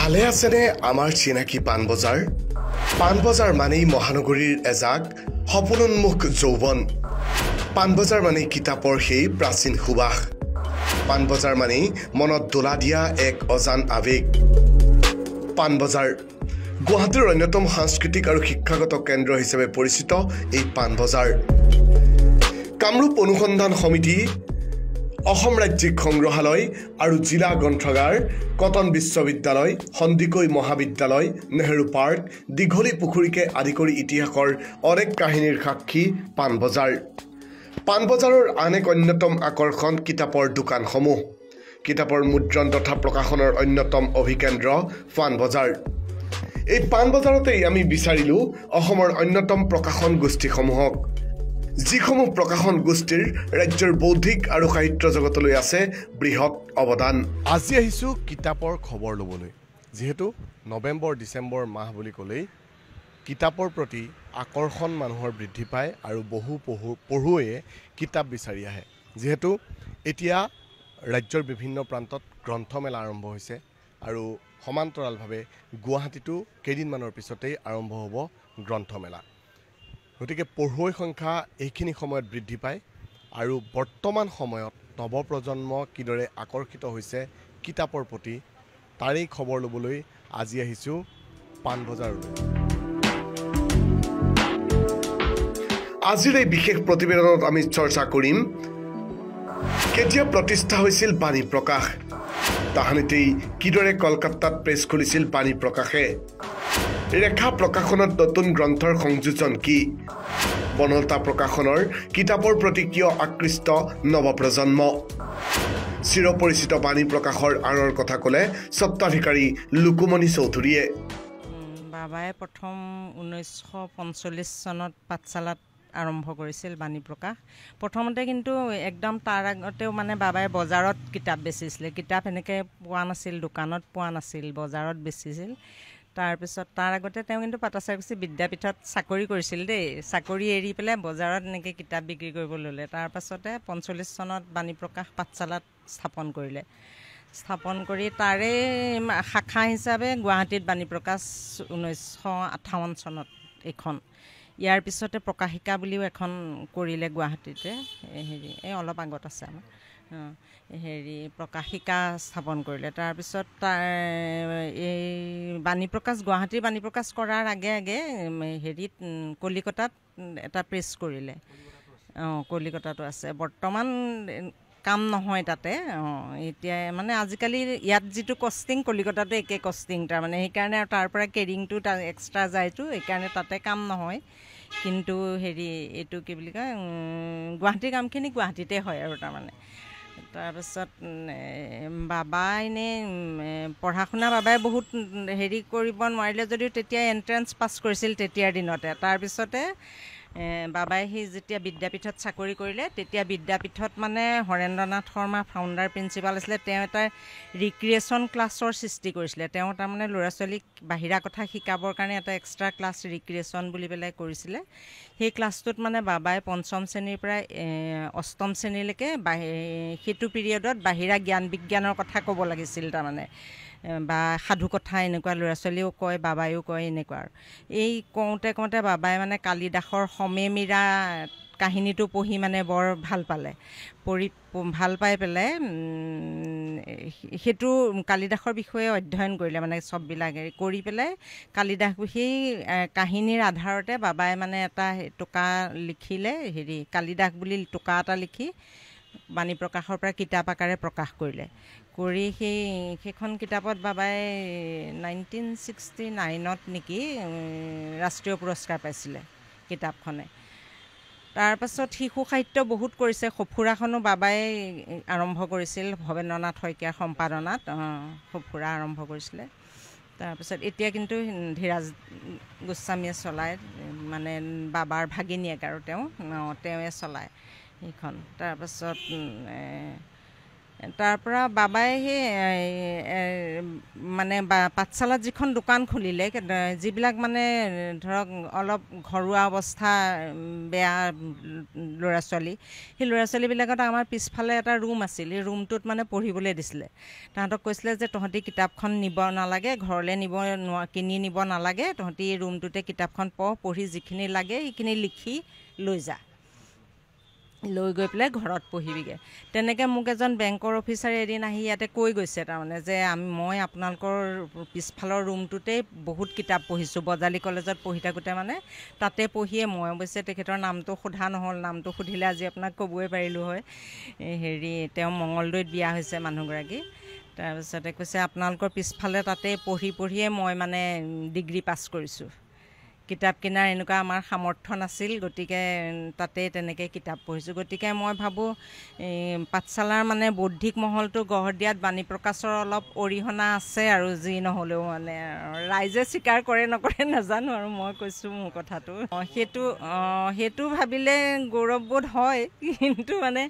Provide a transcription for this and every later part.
ভালে আছেনে আমাৰ চিনাকি পাণবজাৰ? পাণবজাৰ মানেই মহানগৰীৰ এজাক সপোনোন্মুখ যৌৱন। পাণবজাৰ মানেই কিতাপৰ সেই প্ৰাচীন সুবাস। পাণবজাৰ মানেই মনত দোলা দিয়া এক অজান আৱেগ। পাণবজাৰ গুৱাহাটীৰ অন্যতম সাংস্কৃতিক আৰু শিক্ষাগত কেন্দ্ৰ হিচাপে পৰিচিত এই পাণবজাৰ। কামৰূপ অনুসন্ধান সমিতি, অসম ৰাজ্যিক সংগ্ৰহালয় আৰু জিলা গ্ৰন্থাগাৰ, কটন বিশ্ববিদ্যালয়, সন্দিকৈ মহাবিদ্যালয়, নেহৰু পাৰ্ক, দীঘলী পুখুৰীকে আদি কৰি ইতিহাসৰ অনেক কাহিনীৰ সাক্ষী পাণবজাৰ। পাণবজাৰৰ আন এক অন্যতম আকৰ্ষণ কিতাপৰ দোকানসমূহ। কিতাপৰ মুদ্ৰণ তথা প্ৰকাশনৰ অন্যতম অভিকেন্দ্ৰ পাণবজাৰ। এই পাণবজাৰতেই আমি বিচাৰিলোঁ অসমৰ অন্যতম প্ৰকাশন গোষ্ঠীসমূহক, যিসমূহ প্ৰকাশন গোষ্ঠীৰ ৰাজ্যৰ বৌদ্ধিক আৰু সাহিত্য জগতলৈ আছে বৃহৎ অৱদান। আজি আহিছোঁ কিতাপৰ খবৰ ল'বলৈ। যিহেতু নৱেম্বৰ ডিচেম্বৰ মাহ বুলি ক'লেই কিতাপৰ প্ৰতি আকৰ্ষণ মানুহৰ বৃদ্ধি পায় আৰু বহু পঢ়ুৱৈয়ে কিতাপ বিচাৰি আহে। যিহেতু এতিয়া ৰাজ্যৰ বিভিন্ন প্ৰান্তত গ্ৰন্থমেলা আৰম্ভ হৈছে আৰু সমান্তৰালভাৱে গুৱাহাটীতো কেইদিনমানৰ পিছতেই আৰম্ভ হ'ব গ্ৰন্থমেলা। গতিকে পঢ়ুৱৈ সংখ্যা এইখিনি সময়ত বৃদ্ধি পায় আৰু বৰ্তমান সময়ত নৱপ্ৰজন্ম কিদৰে আকৰ্ষিত হৈছে কিতাপৰ প্ৰতি তাৰেই খবৰ ল'বলৈ আজি আহিছোঁ পাণবজাৰলৈ। আজিৰ এই বিশেষ প্ৰতিবেদনত আমি চৰ্চা কৰিম কেতিয়া প্ৰতিষ্ঠা হৈছিল বাণী প্ৰকাশ, তাহানিতেই কিদৰে কলকাতাত প্ৰেছ খুলিছিল বাণী প্ৰকাশে, ৰেখা প্ৰকাশনত নতুন গ্ৰন্থৰ সংযোজন কি, বনলতা প্ৰকাশনৰ কিতাপৰ প্ৰতি কিয় আকৃষ্ট নৱপ্ৰজন্ম। চিৰপৰিচিত বাণী প্ৰকাশৰ আঁৰৰ কথা ক'লে স্বত্বাধিকাৰী লুকুমণি চৌধুৰীয়ে। বাবাই প্ৰথম 1945 চনত পাঠশালাত আৰম্ভ কৰিছিল বাণী প্ৰকাশ। প্ৰথমতে কিন্তু একদম তাৰ আগতেও মানে বাবাই বজাৰত কিতাপ বেচিছিলে। কিতাপ এনেকৈ পোৱা নাছিল, দোকানত পোৱা নাছিল, বজাৰত বেচিছিল। তাৰপিছত তাৰ আগতে তেওঁ কিন্তু পাটাচাকুচি বিদ্যাপীঠত চাকৰি কৰিছিল দেই। চাকৰি এৰি পেলাই বজাৰত এনেকৈ কিতাপ বিক্ৰী কৰিব ল'লে। তাৰপাছতে 45 চনত বাণী প্ৰকাশ পাঠশালাত স্থাপন কৰিলে। স্থাপন কৰি তাৰে শাখা হিচাপে গুৱাহাটীত বাণী প্ৰকাশ 1958 চনত এইখন। ইয়াৰ পিছতে প্ৰকাশিকা বুলিও এখন কৰিলে গুৱাহাটীতে, এই অলপ আগত আছে আমাৰ প্ৰকাশিকা স্থাপন কৰিলে। তাৰপিছত এই বাণী প্ৰকাশ গুৱাহাটীৰ বাণী প্ৰকাশ কৰাৰ আগে আগে কলিকতাত এটা প্ৰেছ কৰিলে। কলিকতাতো আছে, বৰ্তমান কাম নহয় তাতে। এতিয়া মানে আজিকালি ইয়াত যিটো কষ্টিং কলিকতাতে একে কষ্টিং, তাৰমানে সেইকাৰণে আৰু তাৰ পৰা কেৰিংটো তাৰ এক্সট্ৰা যায়তো, সেইকাৰণে তাতে কাম নহয়। কিন্তু এইটো কি বুলি কয়, গুৱাহাটীৰ কামখিনি গুৱাহাটীতে হয় আৰু তাৰমানে। তাৰপিছত বাবা এনেই পঢ়া শুনা বাবাই বহুত কৰিব নোৱাৰিলে যদিও তেতিয়া এণ্ট্ৰেঞ্চ পাছ কৰিছিল তেতিয়াৰ দিনতে। তাৰপিছতে বাবাই যেতিয়া বিদ্যাপীঠত চাকৰি কৰিলে, তেতিয়া বিদ্যাপীঠত মানে হৰেন্দ্ৰনাথ শৰ্মা ফাউণ্ডাৰ প্ৰিন্সিপাল আছিলে। তেওঁ এটা ৰিক্ৰিয়েশ্যন ক্লাছৰ সৃষ্টি কৰিছিলে। তেওঁ তাৰমানে ল'ৰা ছোৱালীক বাহিৰা কথা শিকাবৰ কাৰণে এটা এক্সট্ৰা ক্লাছ ৰিক্ৰিয়েশ্যন বুলি পেলাই কৰিছিলে। সেই ক্লাছটোত মানে বাবাই 5ম শ্ৰেণীৰ পৰা 8ম শ্ৰেণীলৈকে সেইটো পিৰিয়ডত বাহিৰা জ্ঞান বিজ্ঞানৰ কথা ক'ব লাগিছিল তাৰমানে, বা সাধু কথা এনেকুৱা ল'ৰা ছোৱালীয়েও কয়, বাবাইও কয়, এনেকুৱা আৰু। এই কওঁতে কওঁতে বাবাই মানে কালিদাসৰ সমে মীৰা কাহিনীটো পঢ়ি মানে বৰ ভাল পালে। ভাল পাই পেলাই সেইটো কালিদাসৰ বিষয়ে অধ্যয়ন কৰিলে, মানে চববিলাকে কৰি পেলাই কালিদাস সেই কাহিনীৰ আধাৰতে বাবাই মানে এটা টোকা লিখিলে, কালিদাস বুলি টোকা এটা লিখি বাণী প্ৰকাশৰ পৰা কিতাপ আকাৰে প্ৰকাশ কৰিলে। কৰি সেইখন কিতাপত বাবাই 1969ত নেকি ৰাষ্ট্ৰীয় পুৰস্কাৰ পাইছিলে কিতাপখনে। তাৰপাছত শিশু সাহিত্য বহুত কৰিছে। সঁফুৰাখনো বাবাই আৰম্ভ কৰিছিল, ভৱেন্দ্ৰনাথ শইকীয়াৰ সম্পাদনাত সঁফুৰা আৰম্ভ কৰিছিলে। তাৰপিছত এতিয়া কিন্তু ধীৰাজ গোস্বামীয়ে চলায়, মানে বাবাৰ ভাগিনীয়েক আৰু তেওঁৱে চলায় সেইখন। তাৰপাছত তাৰ পৰা বাবাই সেই মানে পাঠশালাত যিখন দোকান খুলিলে যিবিলাক মানে ধৰক অলপ ঘৰুৱা অৱস্থা বেয়া ল'ৰা ছোৱালী সেই ল'ৰা ছোৱালীবিলাকত আমাৰ পিছফালে এটা ৰুম আছিল সেই ৰুমটোত মানে পঢ়িবলৈ দিছিলে তাহাঁতক কৈছিলে যে তহঁতি কিতাপখন নিব নালাগে ঘৰলৈ কিনি নিব নালাগে তহঁতি এই ৰুমটোতে কিতাপখন পঢ়ি যিখিনি লাগে সেইখিনি লিখি লৈ যা লৈ গৈ পেলাই ঘৰত পঢ়িবিগৈ তেনেকৈ মোক এজন বেংকৰ অফিচাৰে এদিন আহি ইয়াতে কৈ গৈছে তাৰমানে যে মই আপোনালোকৰ পিছফালৰ ৰুমটোতেই বহুত কিতাপ পঢ়িছোঁ বজালী কলেজত পঢ়ি থাকোঁতে মানে তাতে পঢ়িয়ে মই অৱশ্যে তেখেতৰ নামটো সোধা নহ'ল নামটো সুধিলে আজি আপোনাক ক'বই পাৰিলোঁ হয় তেওঁ মঙলদৈত বিয়া হৈছে মানুহগৰাকী তাৰপিছতে কৈছে আপোনালোকৰ পিছফালে তাতে পঢ়িয়ে মই মানে ডিগ্ৰী পাছ কৰিছোঁ কিতাপ কিনাৰ এনেকুৱা আমাৰ সামৰ্থ্য নাছিল গতিকে তাতে তেনেকৈ কিতাপ পঢ়িছোঁ গতিকে মই ভাবোঁ পাঠশালাৰ মানে বৌদ্ধিক মহলটো গঢ় দিয়াত বাণী প্ৰকাশৰ অলপ অৰিহণা আছে আৰু যি নহ'লেও মানে ৰাইজে স্বীকাৰ কৰে নকৰে নাজানো আৰু মই কৈছোঁ মোৰ কথাটো সেইটো ভাবিলে গৌৰৱবোধ হয় কিন্তু মানে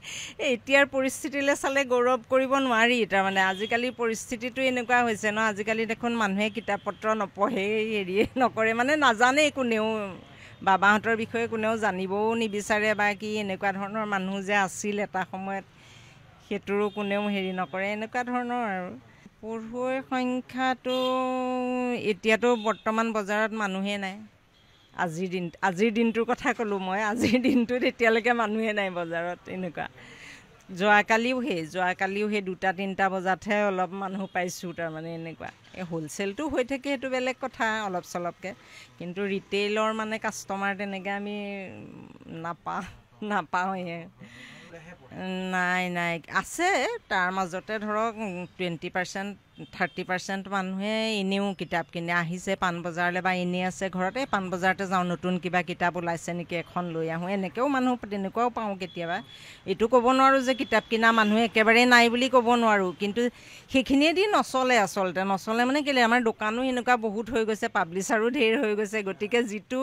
এতিয়াৰ পৰিস্থিতিলৈ চালে গৌৰৱ কৰিব নোৱাৰি তাৰমানে আজিকালি পৰিস্থিতিটো এনেকুৱা হৈছে ন আজিকালি দেখোন মানুহে কিতাপ পত্ৰ নপঢ়ে হেৰিয়ে নকৰে মানে নাজানে কোনেও বাবাহঁতৰ বিষয়ে কোনেও জানিবও নিবিচাৰে বা কি এনেকুৱা ধৰণৰ মানুহ যে আছিল এটা সময়ত সেইটোৰো কোনেও হেৰি নকৰে এনেকুৱা ধৰণৰ আৰু পঢ়ুৱৈৰ সংখ্যাটো এতিয়াতো বৰ্তমান বজাৰত মানুহেই নাই আজিৰ দিনটোৰ কথা ক'লোঁ মই আজিৰ দিনটোত এতিয়ালৈকে মানুহে নাই বজাৰত এনেকুৱা যোৱাকালিও সেই 2-3 বজাতহে অলপ মানুহ পাইছোঁ তাৰমানে এনেকুৱা হোলচেলটো হৈ থাকে সেইটো বেলেগ কথা অলপ চলপকৈ কিন্তু ৰিটেইলৰ মানে কাষ্টমাৰ তেনেকৈ আমি নাপাওঁৱে নাই আছে তাৰ মাজতে ধৰক 20%-30% মানুহে এনেও কিতাপ কিনে আহিছে পাণবজাৰলৈ বা এনেই আছে ঘৰতে পাণবজাৰতে যাওঁ নতুন কিবা কিতাপ ওলাইছে নেকি এখন লৈ আহোঁ এনেকৈও মানুহ তেনেকুৱাও পাওঁ কেতিয়াবা এইটো ক'ব নোৱাৰোঁ যে কিতাপ কিনা মানুহে একেবাৰে নাই বুলি ক'ব নোৱাৰোঁ কিন্তু সেইখিনিয়েদি নচলে মানে কেলৈ আমাৰ দোকানো এনেকুৱা বহুত হৈ গৈছে পাব্লিচাৰো ঢেৰ হৈ গৈছে গতিকে যিটো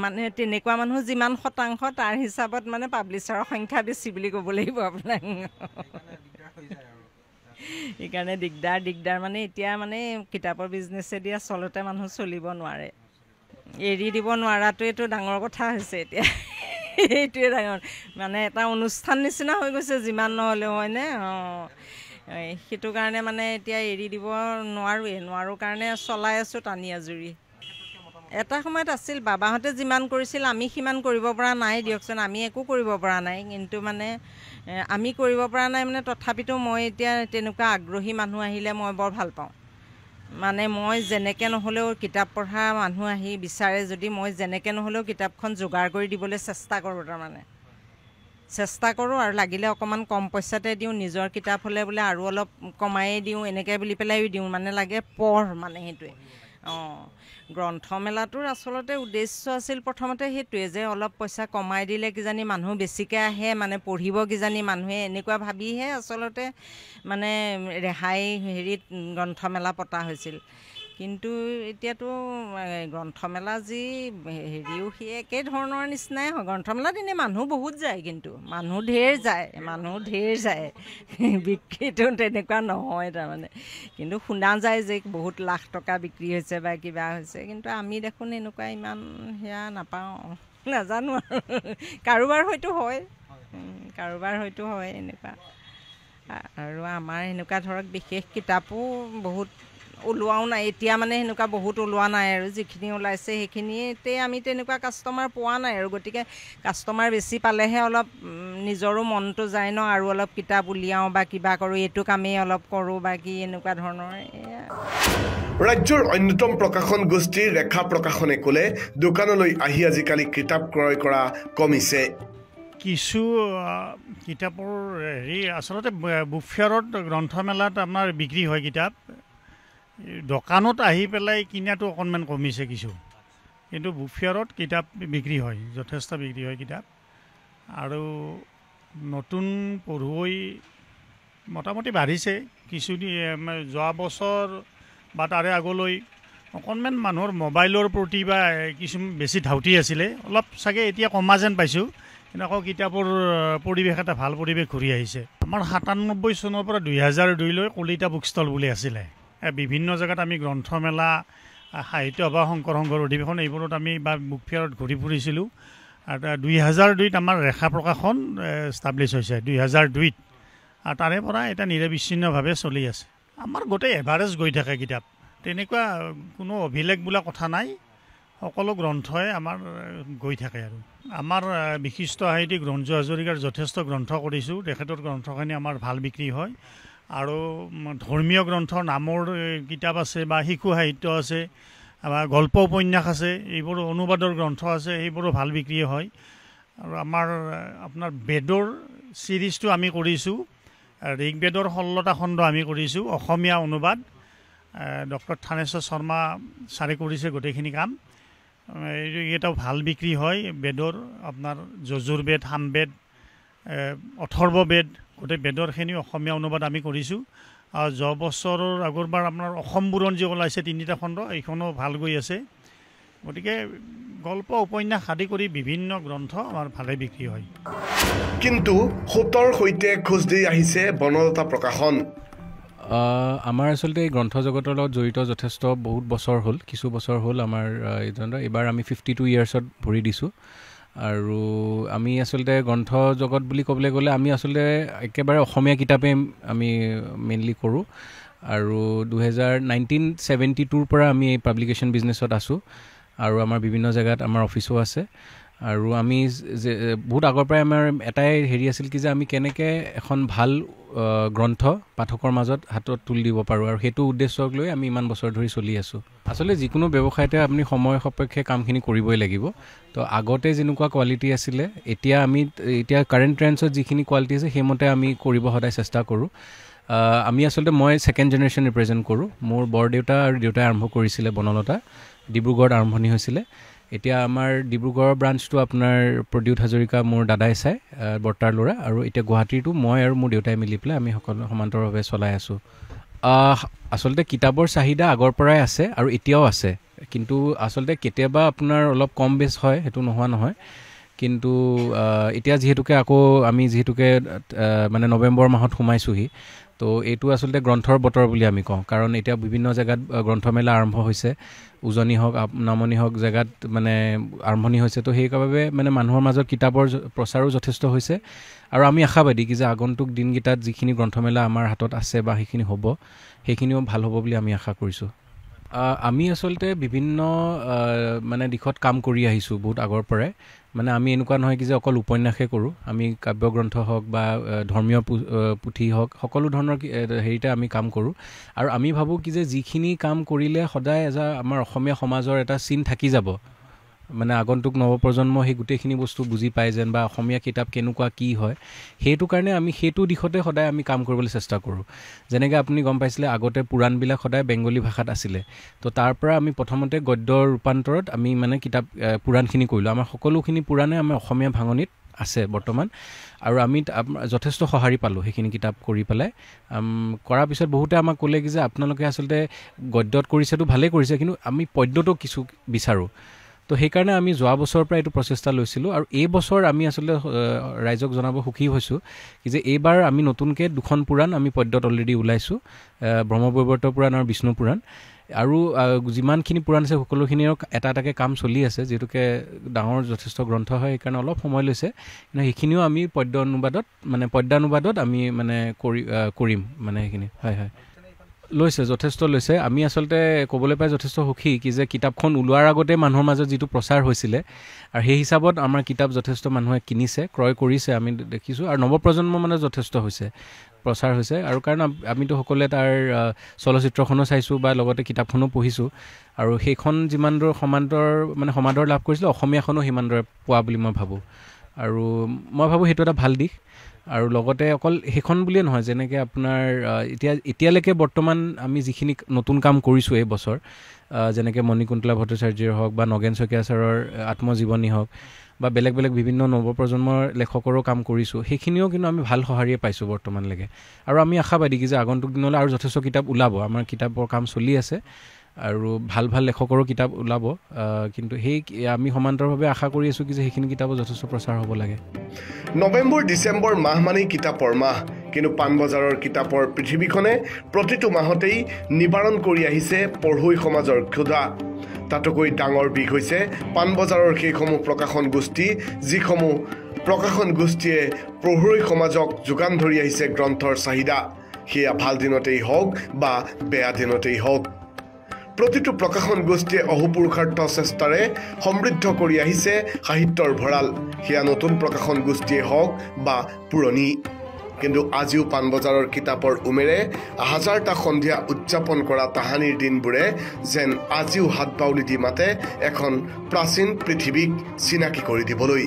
মানে তেনেকুৱা মানুহ যিমান শতাংশ তাৰ হিচাপত মানে পাব্লিচাৰৰ সংখ্যা বেছি বুলি ক'ব লাগিব আপোনাক সেইকাৰণে দিগদাৰ মানে এতিয়া মানে কিতাপৰ বিজনেছেদি আচলতে মানুহ চলিব নোৱাৰে এৰি দিব নোৱাৰাটোৱেতো ডাঙৰ কথা হৈছে এতিয়া এইটোৱে ডাঙৰ মানে এটা অনুষ্ঠান নিচিনা হৈ গৈছে যিমান নহ'লেও হয়নে সেইটো কাৰণে মানে এতিয়া এৰি দিব নোৱাৰোঁ কাৰণে চলাই আছোঁ টানি আজুৰি এটা সময়ত আছিল বাবাহঁতে যিমান কৰিছিল আমি সিমান কৰিব পৰা নাই দিয়কচোন আমি একো কৰিব পৰা নাই কিন্তু মানে আমি কৰিব পৰা নাই মানে তথাপিতো মই এতিয়া তেনেকুৱা আগ্ৰহী মানুহ আহিলে মই বৰ ভাল পাওঁ মানে মই যেনেকৈ নহ'লেও কিতাপ পঢ়া মানুহ আহি বিচাৰে যদি মই যেনেকৈ নহ'লেও কিতাপখন যোগাৰ কৰি দিবলৈ চেষ্টা কৰোঁ আৰু লাগিলে অকণমান কম পইচাতে দিওঁ নিজৰ কিতাপ হ'লে বোলে আৰু অলপ কমায়েই দিওঁ এনেকৈ বুলি পেলাইও দিওঁ মানে লাগে পঢ় মানে সেইটোৱে গ্ৰন্থমেলাটোৰ আচলতে উদ্দেশ্য আছিল প্ৰথমতে সেইটোৱে যে অলপ পইচা কমাই দিলে কিজানি মানুহ বেছিকৈ আহে মানে পঢ়িব কিজানি মানুহে এনেকুৱা ভাবিহে আচলতে মানে ৰেহাই হেৰিত গ্ৰন্থমেলা পতা হৈছিল কিন্তু এতিয়াতো গ্ৰন্থমেলা যি হেৰিও সেই একেধৰণৰ নিচিনাই হয় গ্ৰন্থমেলাত এনেই মানুহ বহুত যায় কিন্তু মানুহ ঢেৰ যায় বিক্ৰীটো তেনেকুৱা নহয় তাৰমানে কিন্তু শুনা যায় যে বহুত লাখ টকা বিক্ৰী হৈছে বা কিবা হৈছে কিন্তু আমি দেখোন এনেকুৱা ইমান সেয়া নাপাওঁ নাজানো আৰু কাৰোবাৰ হয়তো হয় এনেকুৱা আৰু আমাৰ এনেকুৱা ধৰক বিশেষ কিতাপো বহুত ওলোৱাও নাই এতিয়া মানে সেনেকুৱা বহুত ওলোৱা নাই আৰু যিখিনি ওলাইছে সেইখিনিতে আমি তেনেকুৱা কাষ্টমাৰ পোৱা নাই আৰু গতিকে কাষ্টমাৰ বেছি পালেহে অলপ নিজৰো মনটো যায় ন আৰু অলপ কিতাপ উলিয়াওঁ বা কিবা কৰোঁ এইটো কামেই অলপ কৰোঁ বা কি এনেকুৱা ধৰণৰ ৰাজ্যৰ অন্যতম প্ৰকাশন গোষ্ঠী ৰেখা প্ৰকাশনে ক'লে দোকানলৈ আহি আজিকালি কিতাপ ক্ৰয় কৰা কমিছে কিছু কিতাপৰ হেৰি আচলতে বুক ফেয়াৰত গ্ৰন্থমেলাত আমাৰ বিক্ৰী হয় কিতাপ দোকানত আহি পেলাই কিনাটো অকণমান কমিছে কিছু কিন্তু বুক ফেয়াৰত কিতাপ বিক্ৰী হয় যথেষ্ট বিক্ৰী হয় কিতাপ আৰু নতুন পঢ়ুৱৈ মোটামুটি বাঢ়িছে যোৱা বছৰ বা তাৰে আগলৈ অকণমান মানুহৰ মোবাইলৰ প্ৰতি বা কিছু বেছি ধাউতি আছিলে অলপ চাগে এতিয়া কমা যেন পাইছোঁ এনেকুৱা কিতাপৰ পৰিৱেশ এটা ভাল পৰিৱেশ ঘূৰি আহিছে। আমাৰ 97 চনৰ পৰা 2002লৈ কলিতা বুক ষ্টল বুলি আছিলে। বিভিন্ন জেগাত আমি গ্ৰন্থমেলা, সাহিত্য সভা, শংকৰ সংঘৰ অধিৱেশন এইবোৰত আমি বা বুক ফেয়াৰত ঘূৰি ফুৰিছিলোঁ। আৰু 2002ত আমাৰ ৰেখা প্ৰকাশন ষ্টাব্লিছ হৈছে 2002ত, আৰু তাৰে পৰা এটা নিৰবিচ্ছিন্নভাৱে চলি আছে। আমাৰ গোটেই এভাৰেজ গৈ থাকে কিতাপ, তেনেকুৱা কোনো অভিলেখ বোলা কথা নাই। সকলো গ্ৰন্থই আমাৰ গৈ থাকে। আৰু আমাৰ বিশিষ্ট সাহিত্যিক ৰঞ্জু হাজৰিকাৰ যথেষ্ট গ্ৰন্থ কৰিছোঁ। তেখেতৰ গ্ৰন্থখিনি আমাৰ ভাল বিক্ৰী হয়। আৰু ধৰ্মীয় গ্ৰন্থৰ নামৰ কিতাপ আছে বা শিশু সাহিত্য আছে বা গল্প উপন্যাস আছে, এইবোৰ অনুবাদৰ গ্ৰন্থ আছে, সেইবোৰো ভাল বিক্ৰী হয়। আৰু আমাৰ আপোনাৰ বেদৰ ছিৰিজটো আমি কৰিছোঁ। ঋগ্বেদৰ 16টা খণ্ড আমি কৰিছোঁ, অসমীয়া অনুবাদ। ডক্টৰ থানেশ্বৰ শৰ্মা ছাৰে কৰিছে গোটেইখিনি কাম। এইকেইটাও ভাল বিক্ৰী হয়। বেদৰ আপোনাৰ যজুৰ্বেদ, সামবেদ, অথৰ্ববেদ, গোটেই বেদৰখিনি অসমীয়া অনুবাদ আমি কৰিছোঁ। আৰু যোৱা বছৰৰ আগৰবাৰ আপোনাৰ অসম বুৰঞ্জী ওলাইছে 3টা খণ্ড, এইখনো ভাল গৈ আছে। গতিকে গল্প উপন্যাস আদি কৰি বিভিন্ন গ্ৰন্থ আমাৰ ভালে বিক্ৰী হয়। কিন্তু সোঁতৰ সৈতে খোজ দি আহিছে বনলতা প্ৰকাশন। আমাৰ আচলতে এই গ্ৰন্থ জগতৰ লগত জড়িত যথেষ্ট বহুত বছৰ হ'ল, কিছু বছৰ হ'ল আমাৰ এইবাৰ আমি 52 ইয়াৰ্ছত ভৰি দিছোঁ। আৰু আমি আচলতে গ্ৰন্থ জগত বুলি ক'বলৈ গ'লে আমি আচলতে একেবাৰে অসমীয়া কিতাপেই আমি মেইনলি কৰোঁ। আৰু 1972ৰ পৰা আমি এই পাব্লিকেশ্যন বিজনেছত আছোঁ। আৰু আমাৰ বিভিন্ন জেগাত আমাৰ অফিচো আছে। আৰু আমি বহুত আগৰ পৰাই আমাৰ এটাই হেৰি আছিল কি যে আমি কেনেকৈ এখন ভাল গ্ৰন্থ পাঠকৰ মাজত হাতত তুলি দিব পাৰোঁ, আৰু সেইটো উদ্দেশ্যক লৈ আমি ইমান বছৰ ধৰি চলি আছোঁ। আচলতে যিকোনো ব্যৱসায়তে আপুনি সময় সাপেক্ষে কামখিনি কৰিবই লাগিব। তো আগতে যেনেকুৱা কোৱালিটি আছিলে, এতিয়া কাৰেণ্ট ট্ৰেণ্ডছত যিখিনি কোৱালিটি আছে সেইমতে আমি কৰিব সদায় চেষ্টা কৰোঁ। আমি আচলতে মই ছেকেণ্ড জেনেৰেশ্যন ৰিপ্ৰেজেণ্ট কৰোঁ। মোৰ বৰদেউতা আৰু দেউতাই আৰম্ভ কৰিছিলে বনলতা, ডিব্ৰুগড়ত আৰম্ভণি হৈছিলে। এতিয়া আমাৰ ডিব্ৰুগড়ৰ ব্ৰাঞ্চটো আপোনাৰ প্ৰদ্যুৎ হাজৰিকা মোৰ দাদাই চাই, বৰ্তাৰ ল'ৰা। আৰু এতিয়া গুৱাহাটীটো মই আৰু মোৰ দেউতাই মিলি পেলাই আমি সকলো সমান্তৰভাৱে চলাই আছোঁ। আচলতে কিতাপৰ চাহিদা আগৰ পৰাই আছে আৰু এতিয়াও আছে, কিন্তু আচলতে কেতিয়াবা আপোনাৰ অলপ কম বেছ হয়, সেইটো নোহোৱা নহয়। কিন্তু এতিয়া যিহেতুকে আমি মানে নৱেম্বৰ মাহত সোমাইছোঁহি, তো এইটো আচলতে গ্ৰন্থৰ বতৰ বুলি আমি কওঁ। কাৰণ এতিয়া বিভিন্ন জেগাত গ্ৰন্থমেলা আৰম্ভ হৈছে, উজনি হওক নামনি হওক জেগাত মানে আৰম্ভণি হৈছে। তো সেইবাবে মানে মানুহৰ মাজত কিতাপৰ প্ৰচাৰো যথেষ্ট হৈছে। আৰু আমি আশাবাদী কি যে আগন্তুক দিনকেইটাত যিখিনি গ্ৰন্থমেলা আমাৰ হাতত আছে বা সেইখিনি হ'ব, সেইখিনিও ভাল হ'ব বুলি আমি আশা কৰিছোঁ। আমি আচলতে বিভিন্ন মানে দিশত কাম কৰি আহিছোঁ বহুত আগৰ পৰাই। মানে আমি এনেকুৱা নহয় কি যে অকল উপন্যাসে কৰোঁ, আমি কাব্যগ্ৰন্থ হওক বা ধৰ্মীয় পুথি হওক, সকলো ধৰণৰ হেৰিতে আমি কাম কৰোঁ। আৰু আমি ভাবোঁ কি যে যিখিনি কাম কৰিলে সদায় আমাৰ অসমীয়া সমাজৰ এটা চিন থাকি যাব, মানে আগন্তুক নৱপ্ৰজন্ম সেই গোটেইখিনি বস্তু বুজি পায় যেন, বা অসমীয়া কিতাপ কেনেকুৱা কি হয়, সেইটো কাৰণে আমি সেইটো দিশতে সদায় আমি কাম কৰিবলৈ চেষ্টা কৰোঁ। যেনেকৈ আপুনি গম পাইছিলে আগতে পুৰাণবিলাক সদায় বেংগলী ভাষাত আছিলে। তো তাৰ পৰা আমি প্ৰথমতে গদ্যৰ ৰূপান্তৰত আমি মানে পুৰাণখিনি কৰিলোঁ। আমাৰ সকলোখিনি পুৰাণে আমাৰ অসমীয়া ভাঙনিত আছে বৰ্তমান। আৰু আমি যথেষ্ট সঁহাৰি পালোঁ সেইখিনি কিতাপ কৰি পেলাই। কৰাৰ পিছত বহুতে আমাক ক'লে কি যে আপোনালোকে আচলতে গদ্যত কৰিছেতো ভালেই কৰিছে, কিন্তু আমি পদ্যতো কিছু বিচাৰোঁ। তো সেইকাৰণে আমি যোৱা বছৰৰ পৰা এইটো প্ৰচেষ্টা লৈছিলোঁ। আৰু এই বছৰ আমি আচলতে ৰাইজক জনাব সুখী হৈছোঁ কি যে এইবাৰ আমি নতুনকৈ 2খন পুৰাণ আমি পদ্যত অলৰেডি ওলাইছোঁ, ব্ৰহ্মবৈৱৰ্ত পুৰাণ আৰু বিষ্ণু পুৰাণ। আৰু যিমানখিনি পুৰাণ আছে সকলোখিনিও এটা এটাকৈ কাম চলি আছে, যিহেতুকে ডাঙৰ যথেষ্ট গ্ৰন্থ হয়, সেইকাৰণে অলপ সময় লৈছে। কিন্তু সেইখিনিও আমি পদ্যানুবাদত আমি মানে কৰিম মানে সেইখিনি। হয়, যথেষ্ট লৈছে। আমি আচলতে ক'বলৈ পাই যথেষ্ট সুখী কি যে কিতাপখন ওলোৱাৰ আগতে মানুহৰ মাজত যিটো প্ৰচাৰ হৈছিলে, আৰু সেই হিচাপত আমাৰ কিতাপ যথেষ্ট মানুহে কিনিছে, ক্ৰয় কৰিছে, আমি দেখিছোঁ। আৰু নৱপ্ৰজন্ম মানে যথেষ্ট প্ৰচাৰ হৈছে। আৰু কাৰণ আমিতো সকলোৱে তাৰ চলচ্চিত্ৰখনো চাইছোঁ বা লগতে কিতাপখনো পঢ়িছোঁ। আৰু সেইখন যিমান দূৰ সমাদৰ লাভ কৰিছিলে, অসমীয়াখনো সিমান দৰে পোৱা বুলি মই ভাবোঁ। আৰু মই ভাবোঁ সেইটো এটা ভাল দিশ। আৰু লগতে অকল সেইখন বুলিয়ে নহয়, যেনেকৈ আপোনাৰ এতিয়ালৈকে বৰ্তমান আমি যিখিনি নতুন কাম কৰিছোঁ এই বছৰ, যেনেকৈ মণিকুন্তলা ভট্টাচাৰ্যৰ হওক বা নগেন শইকীয়া ছাৰৰ আত্মজীৱনী হওক বা বেলেগ বিভিন্ন নৱপ্ৰজন্মৰ লেখকৰো কাম কৰিছোঁ, সেইখিনিও কিন্তু আমি ভাল সঁহাৰিয়ে পাইছোঁ বৰ্তমানলৈকে। আৰু আমি আশাবাদী কি যে আগন্তুক দিনলৈ আৰু যথেষ্ট কিতাপ ওলাব। আমাৰ কিতাপৰ কাম চলি আছে। আৰু ভাল ভাল লেখকৰো কিতাপ ওলাব কিন্তু সেই আমি সমান্তৰভাৱে আশা কৰি আছোঁ কি যে সেইখিনি কিতাপো যথেষ্ট প্ৰচাৰ হ'ব লাগে নৱেম্বৰ ডিচেম্বৰ মাহ মানেই কিতাপৰ মাহ কিন্তু পাণবজাৰৰ কিতাপৰ পৃথিৱীখনে প্ৰতিটো মাহতেই নিবাৰণ কৰি আহিছে পঢ়ুৱৈ সমাজৰ ক্ষুধা তাতোকৈ ডাঙৰ বিষ হৈছে পাণবজাৰৰ সেইসমূহ প্ৰকাশন গোষ্ঠী যিসমূহ প্ৰকাশন গোষ্ঠীয়ে পঢ়ুৱৈ সমাজক যোগান ধৰি আহিছে গ্ৰন্থৰ চাহিদা সেয়া ভাল দিনতেই হওক বা বেয়া দিনতেই হওক প্ৰতিটো প্ৰকাশন গোষ্ঠীয়ে অহোপুৰুষাৰ্থ চেষ্টাৰে সমৃদ্ধ কৰি আহিছে সাহিত্যৰ ভঁৰাল সেয়া নতুন প্ৰকাশন গোষ্ঠীয়ে হওক বা পুৰণি কিন্তু আজিও পাণবজাৰৰ কিতাপৰ উমেৰে হাজাৰটা সন্ধিয়া উদযাপন কৰা তাহানিৰ দিনবোৰে যেন আজিও হাত বাউলি দি মাতে এখন প্ৰাচীন পৃথিৱীক চিনাকি কৰি দিবলৈ